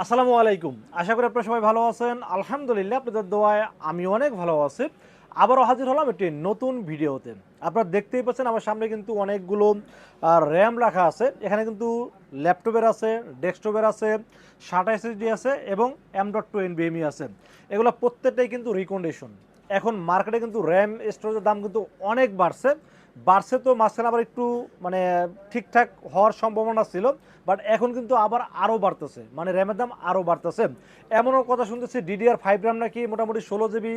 আসসালামু আলাইকুম। আশা করি আপনারা সবাই ভালো আছেন। আলহামদুলিল্লাহ আপনাদের দোয়ায় আমি অনেক ভালো আছি। আবারও হাজির হলাম একটি নতুন ভিডিওতে। আপনারা দেখতেই পাচ্ছেন আমার সামনে কিন্তু অনেকগুলো RAM রাখা আছে। এখানে কিন্তু ল্যাপটপের আছে, ডেস্কটপের আছে, SATA SSD আছে এবং M.2 NVMe আছে। এগুলো প্রত্যেকটাই কিন্তু রিকন্ডিশন। এখন মার্কেটে কিন্তু RAM স্টোরেজের দাম কিন্তু অনেক বাড়ছে। বাড়ছে তো মাঝখানে আবার একটু মানে ঠিকঠাক হওয়ার সম্ভাবনা ছিল। বাট এখন কিন্তু আবার আরও বাড়তেছে, মানে র্যামের দাম আরও বাড়তেছে। এমনও কথা শুনতেছি DDR5 র্যাম নাকি মোটামুটি 16 GB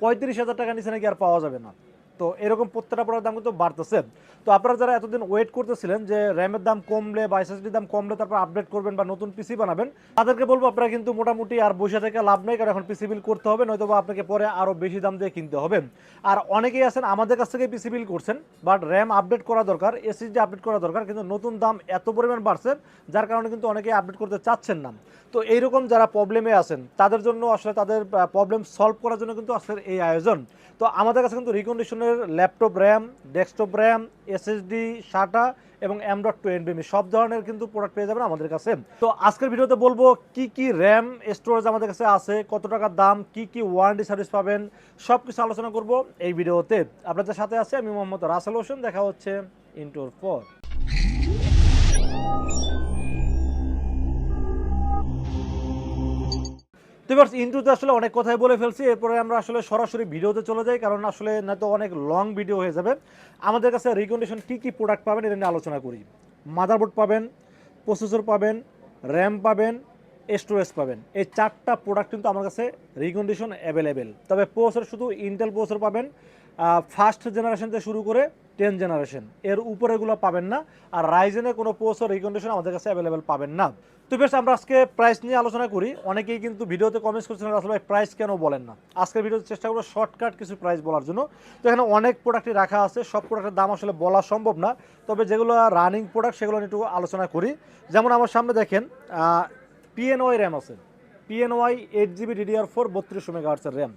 35,000 টাকা নিচে নাকি আর পাওয়া যাবে না। তো এরকম প্রত্যেকটা প্রোডাক্টের দাম কিন্তু বাড়তেছে। তো আপনারা যারা এতদিন ওয়েট করতেছিলেন যে র্যামের দাম কমলে বা এসএসডির দাম কমলে তারপর আপডেট করবেন বা নতুন পিসি বানাবেন, তাদেরকে বলবো আপনারা কিন্তু মোটামুটি আর বসে থেকে লাভ নেই, কারণ এখন পিসি বিল করতে হবে, নয়তো বা আপনাকে পরে আরও বেশি দাম দিয়ে কিনতে হবে। আর অনেকেই আছেন আমাদের কাছ থেকে পিসি বিল করছেন, বাট র্যাম আপডেট করা দরকার, এসএসডি আপডেট করা দরকার, কিন্তু নতুন দাম এত পরিমাণ বাড়ছে যার কারণে কিন্তু অনেকেই আপডেট করতে চাচ্ছেন না। তো এইরকম যারা প্রবলেমে আছেন তাদের জন্য আসলে তাদের প্রবলেম সলভ করার জন্য কিন্তু আসলে এই আয়োজন। তো আমাদের কাছে কিন্তু রিকন্ডিশনের laptop RAM, desktop RAM, SSD, SATA এবং M.2 NVMe সব ধরনের কিন্তু প্রোডাক্ট পেয়ে যাবেন আমাদের কাছে। তো আজকের ভিডিওতে বলবো কি কি র্যাম স্টোরেজ আমাদের কাছে আছে, কত টাকার দাম, কি কি ওয়ারেন্টি সার্ভিস পাবেন, সব কিছু আলোচনা করব এই ভিডিওতে। আপনাদের সাথে আছে আমি মোহাম্মদ রাসেল হোসেন। দেখা হচ্ছে ইন্টোর পর। তো এবার ইন্ট্রোতে আসলে অনেক কথাই বলে ফেলছি, এরপরে আমরা আসলে সরাসরি ভিডিওতে চলে যাই, কারণ আসলে না তো অনেক লং ভিডিও হয়ে যাবে। আমাদের কাছে রিকন্ডিশন কী কী প্রোডাক্ট পাবেন এটা নিয়ে আলোচনা করি। মাদারবোর্ড পাবেন, প্রসেসর পাবেন, র্যাম পাবেন, স্টোরেজ পাবেন। এই চারটা প্রোডাক্ট কিন্তু আমার কাছে রিকন্ডিশন অ্যাভেলেবেল। তবে প্রসেসর শুধু ইন্টেল প্রসেসর পাবেন, ফার্স্ট জেনারেশন থেকে শুরু করে 10 জেনারেশন, এর উপরেগুলো পাবেন না। আর রাইজেনের কোনো প্রসেসর রিকন্ডিশন আমাদের কাছে অ্যাভেলেবেল পাবেন না। তো বেশ, আমরা আজকে প্রাইস নিয়ে আলোচনা করি। অনেকেই কিন্তু ভিডিওতে কমেন্টস করছেন আসলে ভাই প্রাইস কেন বলেন না। আজকের ভিডিওতে চেষ্টা করবো শর্টকাট কিছু প্রাইস বলার জন্য। তো এখানে অনেক প্রোডাক্টই রাখা আছে, সব প্রোডাক্টের দাম আসলে বলা সম্ভব না, তবে যেগুলো রানিং প্রোডাক্ট সেগুলো নিয়ে একটু আলোচনা করি। যেমন আমার সামনে দেখেন PNY র্যাম আছে, PNY 8 GB DDR4 32 MHz RAM.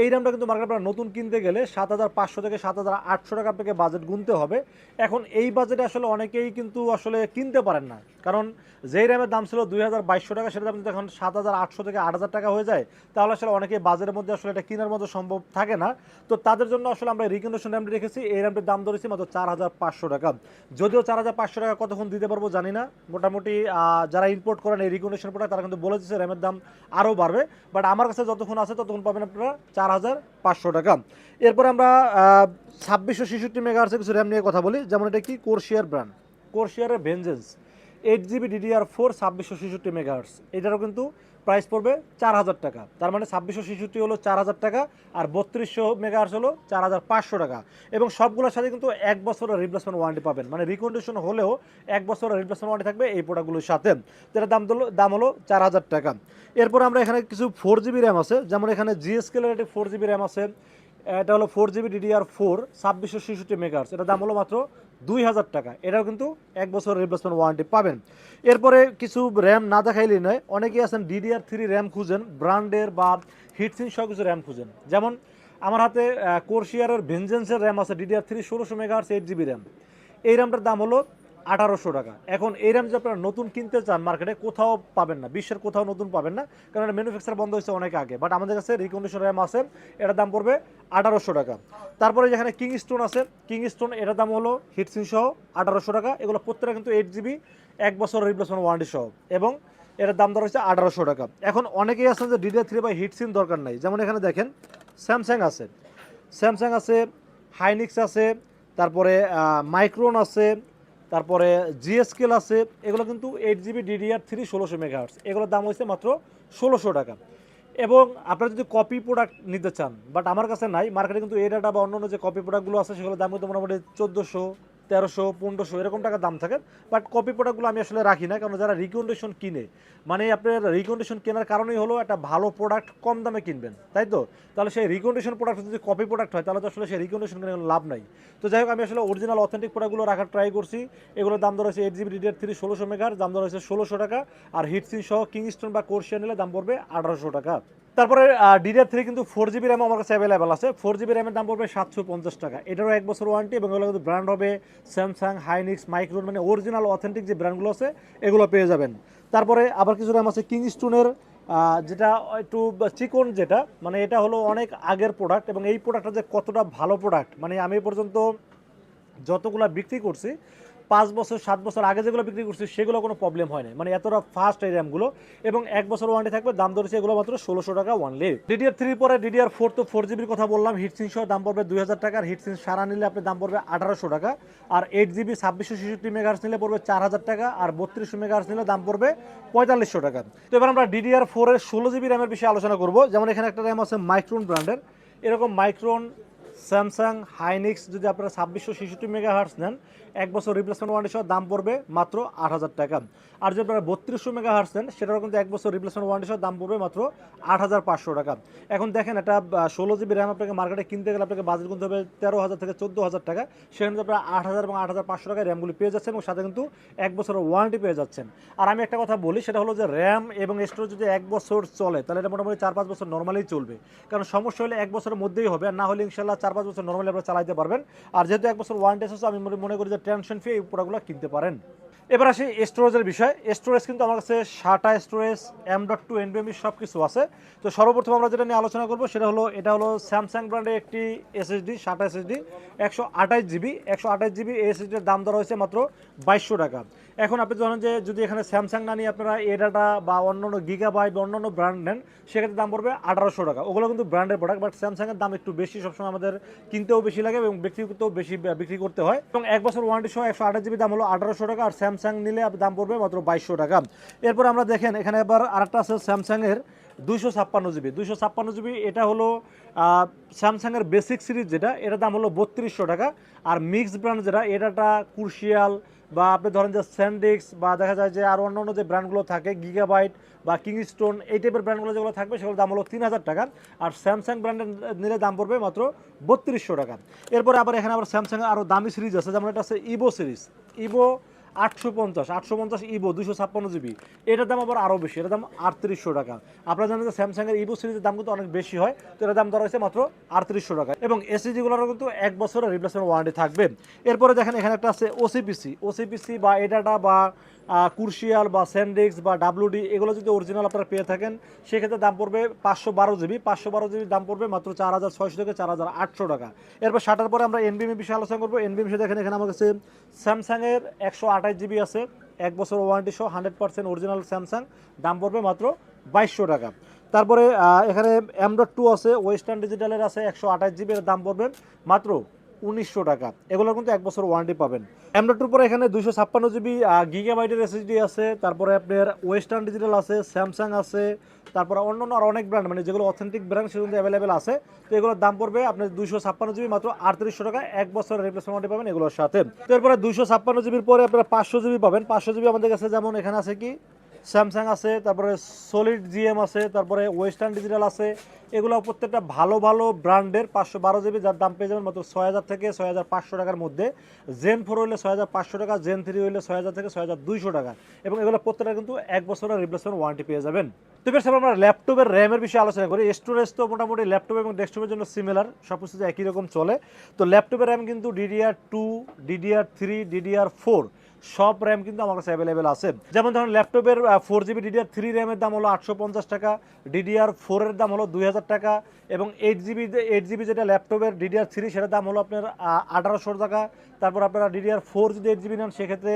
এই র্যামটা কিন্তু মার্কেটে আপনারা নতুন কিনতে গেলে 7,500 থেকে 7,800 টাকা আপনাকে বাজেট গুনতে হবে। এখন এই বাজেটে আসলে অনেকেই কিন্তু আসলে কিনতে পারেন না, কারণ যেই র্যামের দাম ছিল 2,200 টাকা সেটা দাম কিন্তু এখন 7,800 থেকে 8,000 টাকা হয়ে যায়। তাহলে আসলে অনেকেই বাজারের মধ্যে আসলে এটা কেনার মতো সম্ভব থাকে না। তো তাদের জন্য আসলে আমরা রিকন্ডিশন র্যামটি রেখেছি, এই র্যামটির দাম ধরেছি মাত্র 4,500 টাকা। যদিও 4,500 টাকা কতক্ষণ দিতে পারবো জানি না। মোটামুটি যারা ইম্পোর্ট করেন এই রিকন্ডিশন প্রোডাক্ট তারা কিন্তু বলে দিচ্ছে র্যামের দাম আরও বাড়বে, বাট আমার কাছে যতক্ষণ আছে ততক্ষণ পাবেন আপনারা 4,500 টাকা। এরপরে আমরা 2666 মেগাহার্টজের কিছু র্যাম নিয়ে কথা বলি। যেমন এটা কি কোরশিয়ার ব্র্যান্ড, কোরশিয়ারের ভেঞ্জেন্স 8 GB DDR4 2666 মেগাহার্টজ, এটারও কিন্তু প্রাইস পড়বে 4,000 টাকা। তার মানে 2666 হলো 4,000 টাকা, আর 3200 মেগাহার্টজ হলো 4,500 টাকা। এবং সবগুলোর সাথে কিন্তু 1 বছরের রিপ্লেসমেন্ট ওয়ারেন্টি পাবেন, মানে রিকন্ডিশন হলেও 1 বছরের রিপ্লেসমেন্ট ওয়ারেন্টি থাকবে এই প্রোডাক্টগুলোর সাথে। যেটার দাম হলো 4,000 টাকা। এরপর আমরা এখানে কিছু 4 GB র্যাম আছে, যেমন এখানে GSK-এর একটি 4 GB র্যাম আছে। এটা হলো 4 GB DDR4 2666 মেগাহার্টজ, এটার দাম হলো মাত্র 2,000 টাকা। এটাও কিন্তু 1 বছরের রিপ্লেসমেন্ট ওয়ারেন্টি পাবেন। এরপরে কিছু র্যাম না দেখাইলেই নয়, অনেকেই আছেন DDR3 র্যাম খুঁজেন, ব্র্যান্ডের বা হিটসিন সহ কিছু র্যাম খুঁজেন। যেমন আমার হাতে কোরশিয়ারের ভেঞ্জেন্সের র্যাম আছে DDR3 1600 মেগাহার্টজ 8 GB র্যাম। এই র্যামটার দাম হলো 1,800 টাকা। এখন এই র্যাম যদি আপনারা নতুন কিনতে চান মার্কেটে কোথাও পাবেন না, বিশ্বের কোথাও নতুন পাবেন না, কারণ এটা ম্যানুফ্যাকচার বন্ধ হয়েছে অনেক আগে। বাট আমাদের কাছে রিকন্ডিশন র্যাম আছে, এটার দাম পড়বে 1,800 টাকা। তারপরে যেখানে কিংস্টোন আছে, কিংস্টোন এটার দাম হলো হিটসিন সহ 1,800 টাকা। এগুলো প্রত্যেকটা কিন্তু 8 GB 1 বছর রিপ্লেসমেন্ট ওয়ারেন্টি সহ, এবং এটার দাম ধরা হচ্ছে 1,800 টাকা। এখন অনেকেই আছেন যে DDR3 বা হিটসিন দরকার নাই, যেমন এখানে দেখেন স্যামসাং আছে, স্যামসাং আছে, হাইনিক্স আছে, তারপরে মাইক্রোন আছে, তারপরে জিএসকেল আছে। এগুলো কিন্তু 8 GB DDR3 1600 মেগাহার্টজ, এগুলোর দাম হচ্ছে মাত্র 1,600 টাকা। এবং আপনারা যদি কপি প্রোডাক্ট নিতে চান, বাট আমার কাছে নাই, মার্কেটে কিন্তু এই ডাটা বা অন্যান্য যে কপি প্রোডাক্টগুলো আছে সেগুলোর দাম কিন্তু মোটামুটি 1,400, 1,300, 1,500 এরকম টাকা দাম থাকে। বাট কপি প্রোডাক্টগুলো আমি আসলে রাখি না, কারণ যারা রিকন্ডিশন কিনে, মানে আপনার রিকন্ডিশন কেনার কারণেই হলো একটা ভালো প্রোডাক্ট কম দামে কিনবেন, তাই তো? তাহলে সেই রিকন্ডিশন প্রোডাক্ট যদি কপি প্রোডাক্ট হয় তাহলে তো আসলে সেই রিকন্ডিশন কিনে লাভ নাই। তো যাই হোক, আমি আসলে অরিজিনাল অথেন্টিক প্রোডাক্টগুলো রাখার ট্রাই করছি। এগুলোর দাম ধরা হচ্ছে 8 GB DDR3 1600 মেগার, দাম ধরা হচ্ছে 1,600 টাকা। আর হিটসিন সহ কিংস্টোন বা কোরশিয়া নিলে দাম পড়বে 1,800 টাকা। তারপরে DDR3 কিন্তু 4 GB র্যাম আমার কাছে অ্যাভেলেবেল আছে। 4 GB র্যামের দাম পড়বে 750 টাকা। এটারও 1 বছর ওয়ারেন্টি, এবং এগুলো কিন্তু ব্র্যান্ড হবে স্যামসাং, হাইনিক্স, মাইক্রোন, মানে অরিজিনাল অথেন্টিক যে ব্র্যান্ডগুলো আছে এগুলো পেয়ে যাবেন। তারপরে আবার কিছু র্যাম আছে কিংস্টোনের, যেটা একটু চিকন, যেটা মানে এটা হলো অনেক আগের প্রোডাক্ট, এবং এই প্রোডাক্টটা যে কতটা ভালো প্রোডাক্ট, মানে আমি এ পর্যন্ত যতগুলা বিক্রি করছি 5 বছর 7 বছর আগে যেগুলো বিক্রি করছি সেগুলো কোনো প্রবলেম হয় না, মানে এতটা ফাস্ট এই র্যামগুলো, এবং 1 বছর ওয়ারেন্টি থাকবে। দাম ধরেছে এগুলো মাত্র 1600 টাকা ওয়ানলি। DDR3 পরে DDR4, তো 4GB কথা বললাম, হিটসিন সহ দাম পড়বে 2000 টাকা, আর হিটসিন সারা নিলে আপনার দাম পড়বে 1800 টাকা, আর 8GB 2666 মেগাহার্টজ নিলে পড়বে 4000 টাকা, আর 3200 মেগাহার্টজ নিলে দাম পড়বে 4500 টাকা। তো এবার আমরা DDR4 এর 16GB র্যামের বিষয়ে আলোচনা করব। যেমন এখানে একটা র্যাম আছে মাইক্রোন ব্র্যান্ডের, এরকম মাইক্রোন, স্যামসাং, হাইনিক্স যদি আপনারা 2666 মেগাহার্টজ নেন, 1 বছর রিপ্লেসমেন্ট ওয়ারেন্টি সহ দাম পড়বে মাত্র 8000 টাকা। আর যদি আপনারা 3200 মেগাহার্টজ নেন, সেটারও কিন্তু 1 বছর রিপ্লেসমেন্ট ওয়ারেন্টি সহ দাম পড়বে মাত্র 8500 টাকা। এখন দেখেন, এটা 16GB র্যাম আপনাকে মার্কেটে কিনতে গেলে আপনাকে বাজেট কিনতে হবে 13,000 থেকে 14,000 টাকা, সেখানে কিন্তু আপনারা 8000 এবং 8500 টাকায় র্যামগুলি পেয়ে যাচ্ছেন, এবং সাথে কিন্তু 1 বছরের ওয়ারেন্টি পেয়ে যাচ্ছেন। আর আমি একটা কথা বলি, সেটা হলো যে র্যাম এবং স্টোরেজ যদি 1 বছর চলে, তাহলে এটা মোটামুটি 4-5 বছর নর্মালি চলবে, কারণ সমস্যা হলে 1 বছরের মধ্যেই হবে, আর না হলে ইনশাল্লাহ 4-5 বছর নর্মালি আপনারা চালাইতে পারবেন। আর যেহেতু 1 বছর ওয়ারেন্টি আছে, আমি মনে করি যে টেনশন ফ্রি এই প্রোডাক্টগুলো কিনতে পারেন। এবার আসি স্টোরেজের বিষয়। স্টোরেজ কিন্তু আমার কাছে SATA স্টোরেজ, M.2 NVMe সব কিছু আছে। তো সর্বপ্রথম আমরা যেটা নিয়ে আলোচনা করবো সেটা হলো, এটা হলো স্যামসাং ব্র্যান্ডের একটি SSD, SATA SSD 128GB। 128GB এই SSDর দাম ধরা হয়েছে মাত্র 2200 টাকা। এখন আপনি জানেন যে যদি এখানে স্যামসাং না নিয়ে আপনারা এডাটা বা অন্যান্য গিগাবাইট বা অন্যান্য ব্র্যান্ড নেন, সেক্ষেত্রে দাম পড়বে 1800 টাকা। ওগুলো কিন্তু ব্র্যান্ডের প্রোডাক্ট, বাট স্যামসাংয়ের দাম একটু বেশি, সবসময় আমাদের কিনতেও বেশি লাগে এবং বিক্রিতেও বেশি বিক্রি করতে হয়। এবং 1 বছর ওয়ারেন্টি সহ 128GB দাম হলো 1800 টাকা, আর স্যামসাং নিলে দাম পড়বে মাত্র 2200 টাকা। এরপর আমরা দেখেন এখানে এবার আরেকটা আছে স্যামসাংয়ের 256GB। 256GB এটা হলো স্যামসাংয়ের বেসিক সিরিজ, যেটা এটার দাম হলো 3200 টাকা। আর মিক্স ব্র্যান্ড যেটা, এটা ক্রুশিয়াল বা আপনি ধরেন যে স্যান্ডিক্স, বা দেখা যায় যে আর অন্য যে ব্র্যান্ডগুলো থাকে গিগাবাইট বা কিংস্টোন, এই টাইপের ব্র্যান্ডগুলো যেগুলো থাকবে সেগুলোর দাম হলো 3000 টাকা, আর স্যামসাং ব্র্যান্ডের নিলে দাম পড়বে মাত্র 3200 টাকা। এরপরে আবার এখানে আবার স্যামসাংয়ের আরও দামি সিরিজ আছে, যেমন এটা আছে Ivo series, Ivo 850 Ivo 256GB, এটার দাম আবার আরও বেশি, এটার দাম 3800 টাকা। আপনারা জানেন যে স্যামসাংয়ের ইভো সিরিজের দাম কিন্তু অনেক বেশি হয়, তো এটার দাম ধরা হয়েছে মাত্র 3800 টাকা, এবং এসএসডিগুলোরও কিন্তু 1 বছরের রিপ্লেসমেন্ট ওয়ারেন্টি থাকবে। এরপরে দেখেন এখানে একটা আছে ওসিপিসি বা এডাটা বা কুরশিয়াল বা স্যান্ডিক্স বা ডাব্লিউডি, এগুলো যদি অরিজিনাল আপনারা পেয়ে থাকেন, সেক্ষেত্রে দাম পড়বে 512GB। 512GB দাম পড়বে মাত্র 4600 থেকে 4800 টাকা। এরপর শাটার পরে আমরা এনবিএম বিষয়ে আলোচনা করবো। এনবিএম বিষয়ে দেখেন এখানে আমার কাছে স্যামসাংয়ের 128GB আছে, 1 বছর ওয়ারেন্টি সহ 100% অরিজিনাল স্যামসাং, দাম পড়বে মাত্র 2200 টাকা। তারপরে এখানে M.2 আছে, ওয়েস্টার্ন ডিজিটালের আছে 128GB, এর দাম পড়বে মাত্র 1900 টাকা। এগুলো কিন্তু 1 বছর ওয়ারেন্টি পাবেন। M.2 পরে এখানে 256GB গিগাবাইটের এসএসডি আছে, তারপরে আপনার ওয়েস্টার্ন ডিজিটাল আছে, স্যামসাং আছে, তারপরে অন্যান্য আর অনেক ব্র্যান্ড, মানে যেগুলো অথেন্টিক ব্র্যান্ড সেগুলো অ্যাভেলেবেল আছে। তো এগুলোর দাম পড়বে আপনার 256GB মাত্র 3800 টাকা, 1 বছর রিপ্লেসমেন্ট ওয়ারেন্টি পাবেন এগুলোর সাথে। তো এরপরে 256GBর পরে আপনারা 500GB পাবেন। 500GB আমাদের কাছে যেমন এখানে আছে কি স্যামসাং আছে, তারপরে সলিড জিএম আছে, তারপরে ওয়েস্টার্ন ডিজিটাল আছে, এগুলো প্রত্যেকটা ভালো ভালো ব্র্যান্ডের। 512GB যার দাম পেয়ে যাবেন মাত্র 6000 থেকে 6500 টাকার মধ্যে। জেন 4 হইলে 6500 টাকা, জেন 3 হইলে 6000 থেকে 6200 টাকা, এবং এগুলো প্রত্যেকটা কিন্তু 1 বছরের রিপ্লেসমেন্ট ওয়ারেন্টি পেয়ে যাবেন। তো বেশ, আমরা ল্যাপটপের র্যামের বিষয়ে আলোচনা করি। স্টোরেজ তো মোটামুটি ল্যাপটপ এবং ডেস্কটপের জন্য সিমিলার, সব কিছু একই রকম চলে। তো ল্যাপটপের র্যাম কিন্তু DDR2, DDR3, DDR4 সব র্যাম কিন্তু আমার কাছে অ্যাভেলেবেল আছে। যেমন ধরুন ল্যাপটপের 4GB DDR3 র্যামের দাম হলো 850 টাকা, DDR4 এর দাম হলো 2000 টাকা, এবং 8GB যেটা ল্যাপটপের DDR3 সেটার দাম হলো আপনার 1800 টাকা। তারপর আপনারা DDR4 যদি 8GB নেন, সেক্ষেত্রে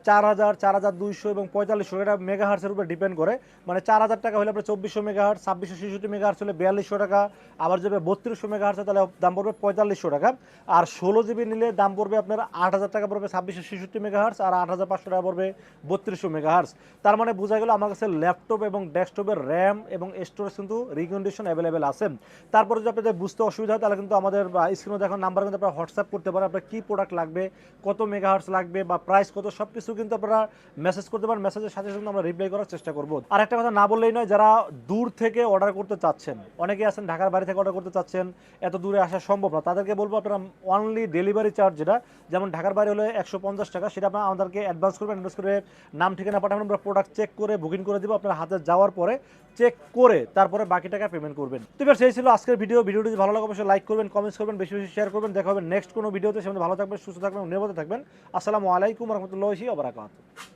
4000, 4200 এবং 4500, এটা মেগাহার্টসের উপর ডিপেন্ড করে। মানে 4000 টাকা হলে আপনার 2400 মেগাহার্টস, 2666 মেগাহার্টস হলে 4200 টাকা, আবার যদি 3200 মেগাহার্টস তাহলে দাম পড়বে 4500 টাকা। আর 16GB নিলে দাম পড়বে আপনার 8000 টাকা পড়বে 2666 মেগাহার্টস, আর 8500 টাকা পড়বে 3200 মেগাহার্টস। তার মানে বোঝা গেল আমার কাছে ল্যাপটপ এবং ডেস্কটপের র্যাম এবং স্টোরেজ কিন্তু রিকন্ডিশন অ্যাভেলেবেল আছে। তারপরে যদি আপনাদের বুঝতে অসুবিধা হয়, তাহলে কিন্তু আমাদের স্ক্রিনে দেখানো নাম্বার কিন্তু আপনারা হোয়াটসঅ্যাপ করতে পারেন। আপনার কী প্রোডাক্ট লাগবে, কত মেগাহার্টস লাগবে বা প্রাইস কত, সব কিছু কিন্তু আপনারা মেসেজ করতে পারেন। মেসেজের সাথে সাথে আমরা রিপ্লাই করার চেষ্টা করব। আর একটা কথা না বললেই নয়, যারা দূর থেকে অর্ডার করতে চাচ্ছেন, অনেকে আছেন ঢাকার বাড়ি থেকে অর্ডার করতে চাচ্ছেন, এত দূরে আসা সম্ভব না, তাদেরকে বলবো আপনারা অনলি ডেলিভারি চার্জ, যেটা যেমন ঢাকার বাইরে হলে 150 টাকা, সেটা আপনারা আমাদেরকে অ্যাডভান্স করবেন। অ্যাডভান্স করে নাম ঠিকানা পাঠাবেন, আমরা প্রোডাক্ট চেক করে বুকিং করে দেবো। আপনার হাতে যাওয়ার পরে চেক করে তারপরে বাকি টাকা পেমেন্ট করবেন। তো এবার সেই ছিল আজকের ভিডিওটি যদি ভালো লাগে অবশ্যই লাইক করবেন, কমেন্টস করবেন, বেশি বেশি শেয়ার করবেন। দেখা হবে নেক্সট কোনো ভিডিওতে। সেখানে ভালো থাকবেন, সুস্থ থাকবেন, নিরাপদে থাকবেন। আসসালামু আলাইকুম রহমতুল্লাহি ওয়া বারাকাতুহু।